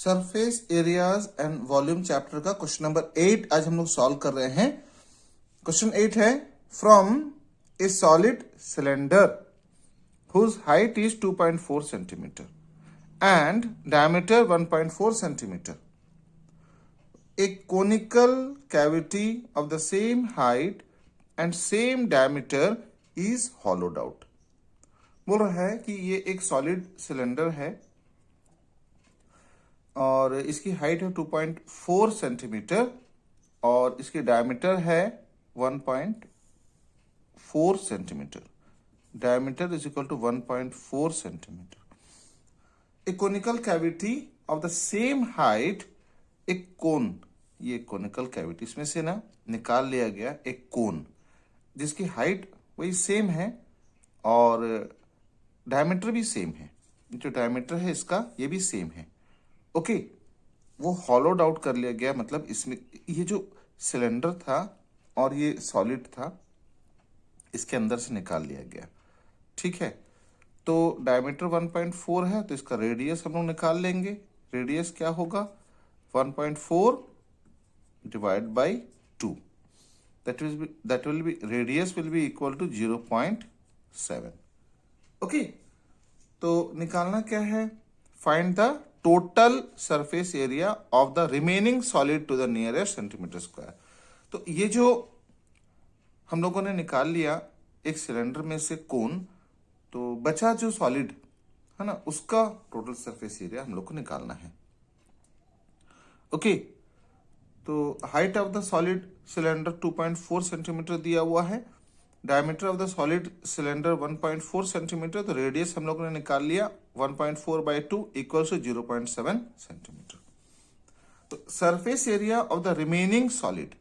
Surface areas and volume chapter का question number 8 आज हम लोग सॉल्व कर रहे हैं। क्वेश्चन 8 है from A solid cylinder whose height is 2.4 centimeter and diameter 1.4 centimeter. A conical cavity of the same height and same diameter is hollowed out. बोल रहा है कि ये एक सॉलिड सिलेंडर है और इसकी हाइट है 2.4 सेंटीमीटर और इसकी डायमीटर है 1.4 centimetre. Diameter is equal to 1.4 centimetre. A conical cavity of the same height, एक कोन, ये कोनिकल कैविटी, इसमें से ना निकाल लिया गया एक कोन जिसकी हाइट वही सेम है और डायमीटर भी सेम है। जो डायमीटर है इसका ये भी सेम है। ओके, वो हॉलोड आउट कर लिया गया, मतलब इसमें ये जो सिलेंडर था और ये सॉलिड था इसके अंदर से निकाल लिया गया। ठीक है, तो डायमीटर 1.4 है तो इसका रेडियस हम लोग निकाल लेंगे। रेडियस क्या होगा? 1.4 divide by 2, that will be radius will be equal to 0.7। Okay, तो निकालना क्या है? Find the total surface area of the remaining solid to the nearest centimetre square. तो ये जो हम लोगों ने निकाल लिया एक सिलेंडर में से कोन, तो बचा जो सॉलिड है ना उसका टोटल सरफेस एरिया हम लोग को निकालना है। ओके, तो height of the solid cylinder 2.4 centimetre दिया हुआ है, diameter of the solid cylinder 1.4 centimetre, तो रेडियस हम लोगों ने निकाल लिया 1.4 बाई 2 इक्वल टू 0.7 सेंटीमीटर। तो surface area of the remaining solid,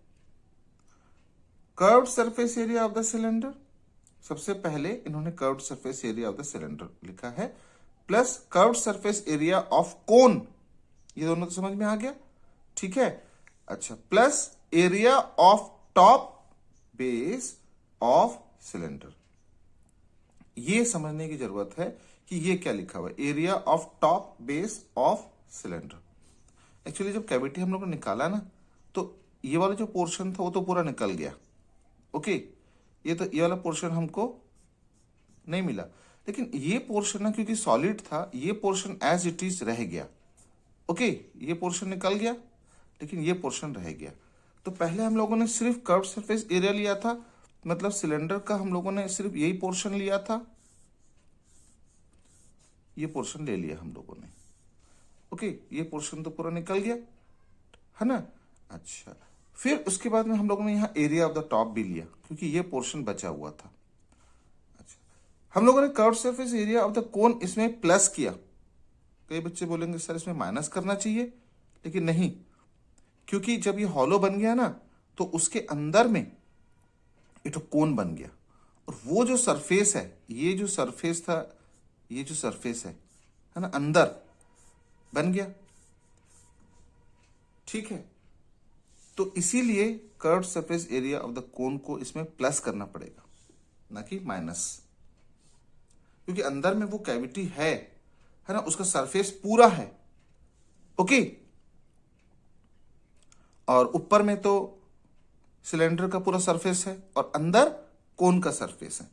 curved surface area of the cylinder, सबसे पहले इन्होंने curved surface area of the cylinder लिखा है, plus curved surface area of cone, ये दोनों तो समझ में आ गया। ठीक है, अच्छा, plus area of top base of cylinder. ये समझने की जरूरत है कि ये क्या लिखा हुआ है, area of top base of cylinder. Actually जब कैविटी हम लोग ने निकाला ना तो ये वाला जो पोर्शन था वो तो पूरा निकल गया। ओके, ये वाला पोर्शन हमको नहीं मिला, लेकिन ये पोर्शन ना क्योंकि सॉलिड था ये पोर्शन एज इट इज रह गया। ओके, ये पोर्शन निकल गया लेकिन ये पोर्शन रह गया। तो पहले हम लोगों ने सिर्फ कर्व्ड सरफेस एरिया लिया था, मतलब सिलेंडर का हम लोगों ने सिर्फ यही पोर्शन लिया था, ये पोर्शन ले लिया हम लोगों ने। ओके, ये पोर्शन तो पूरा निकल गया है ना। अच्छा, फिर उसके बाद में हम लोगों ने यहाँ एरिया ऑफ द टॉप भी लिया क्योंकि ये पोर्शन बचा हुआ था। अच्छा, हम लोगों ने curved surface area of the कोन इसमें प्लस किया। कई बच्चे बोलेंगे सर इसमें माइनस करना चाहिए, लेकिन नहीं, क्योंकि जब ये हॉलो बन गया ना तो उसके अंदर में एक कोन बन गया और वो जो सरफेस है, ये जो सरफेस था, ये जो सरफेस है ना, अंदर बन गया। ठीक है, तो इसीलिए curved surface area of the कोन को इसमें प्लस करना पड़ेगा ना कि माइनस, क्योंकि अंदर में वो कैविटी है ना, उसका सरफेस पूरा है। ओके, और ऊपर में तो सिलेंडर का पूरा सरफेस है और अंदर कोन का सरफेस है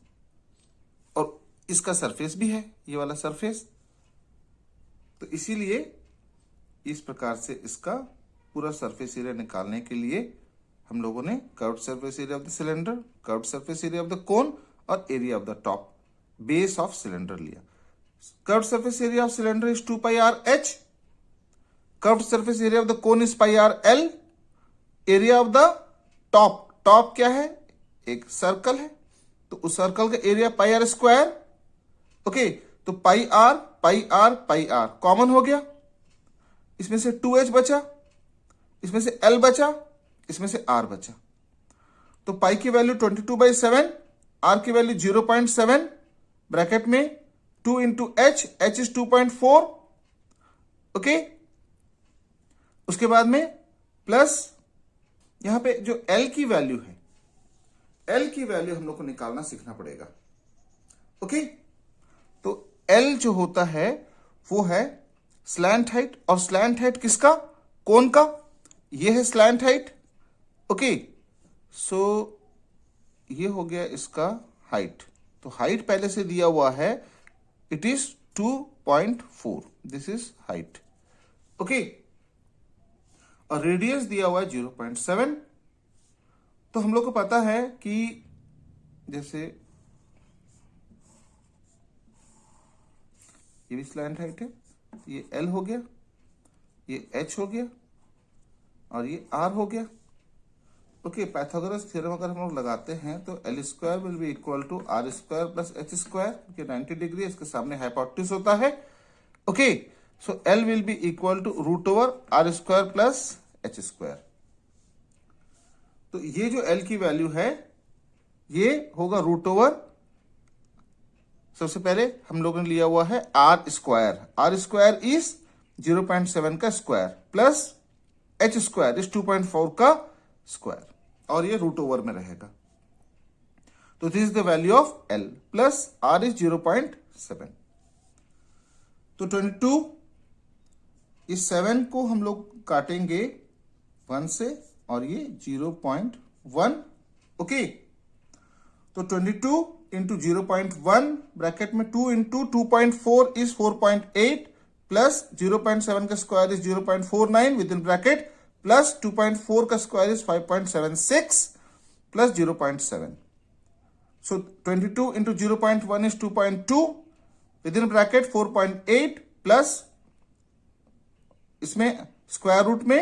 और इसका सरफेस भी है, ये वाला सरफेस। तो इसीलिए इस प्रकार से इसका पूरा सरफेस एरिया निकालने के लिए हम लोगों ने curved surface area of the cylinder, curved surface area of the cone और area of the top base of cylinder लिया। Curved surface area of cylinder is 2 pi R H, curved surface area of the cone is pi R L, area of the top, top क्या है? एक circle है, तो उस circle का area pi R square. Okay, तो pi R pi R pi are common हो गया, इसमें से 2h बचा, इसमें से l बचा, इसमें से r बचा। तो पाई की वैल्यू 22/7, r की वैल्यू 0.7, ब्रैकेट में 2 into h, h is 2.4। Okay, उसके बाद में प्लस यहां पे जो L की वैल्यू है, L की वैल्यू हम लोग को निकालना सीखना पड़ेगा। ओके, तो L जो होता है वो है स्लैंट हाइट, और स्लैंट हाइट किसका? कोन का। ये है स्लैंट हाइट। ओके, सो ये हो गया इसका हाइट। तो हाइट पहले से दिया हुआ है, it is 2.4, this is height. Okay, और रेडियस दिया हुआ है 0.7। तो हम लोग को पता है कि जैसे ये भी स्लैंट हाइट है, ये L हो गया, ये H हो गया, और ये R हो गया। ओके, पाइथागोरस थ्योरम अगर हम लोग लगाते हैं तो L square will be equal to R square plus H square, क्योंकि 90 डिग्री इसके सामने हाइपोटेन्यूज होता है। Okay, so L will be equal to root over R square plus H square. तो ये जो L की वैल्यू है ये होगा रूट ओवर, सबसे पहले हम लोगों ने लिया हुआ है R स्क्वायर इज 0.7 का square plus H square is 2.4 का स्क्वायर, और ये रूट ओवर में रहेगा। तो this is the value of L plus R is 0.7। तो 22, इस 7 को हम लोग काटेंगे 1 से, और ये 0.1। ओके, तो 22 इंटू 0.1 ब्रैकेट में 2 इंटू 2.4 इज 4.8 प्लस 0.7 का square is 0.49 with in bracket plus 2.4 का square is 5.76 plus 0.7। So 22 into 0.1 is 2.2 with in bracket 4.8 plus इसमें स्क्वायर रूट में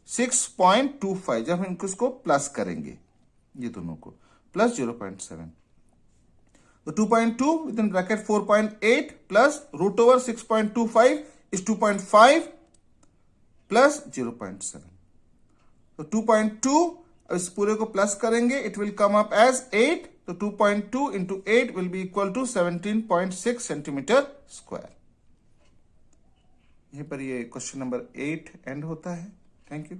6.25, जब हम इसको प्लस करेंगे ये दोनों को, प्लस 0.7। तो 2.2 with in bracket 4.8 plus root over 6.25 is 2.5 plus 0.7। तो 2.2, इस पूरे को प्लस करेंगे, it will come up as 8। तो 2.2 into 8 will be equal to 17.6 centimetre square. यहीं पर ये क्वेश्चन नंबर 8 एंड होता है। Thank you.